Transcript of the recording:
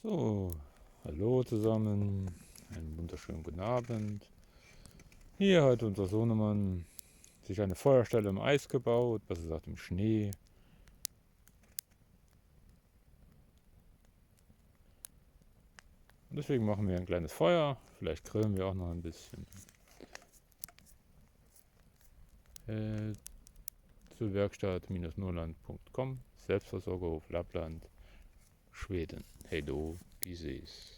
So, hallo zusammen, einen wunderschönen guten Abend. Hier hat unser Sohnemann sich eine Feuerstelle im Eis gebaut, besser gesagt im Schnee. Und deswegen machen wir ein kleines Feuer, vielleicht grillen wir auch noch ein bisschen. Zur Werkstatt-Norland.com, Selbstversorgerhof Lappland, Schweden. Hej då, vi ses.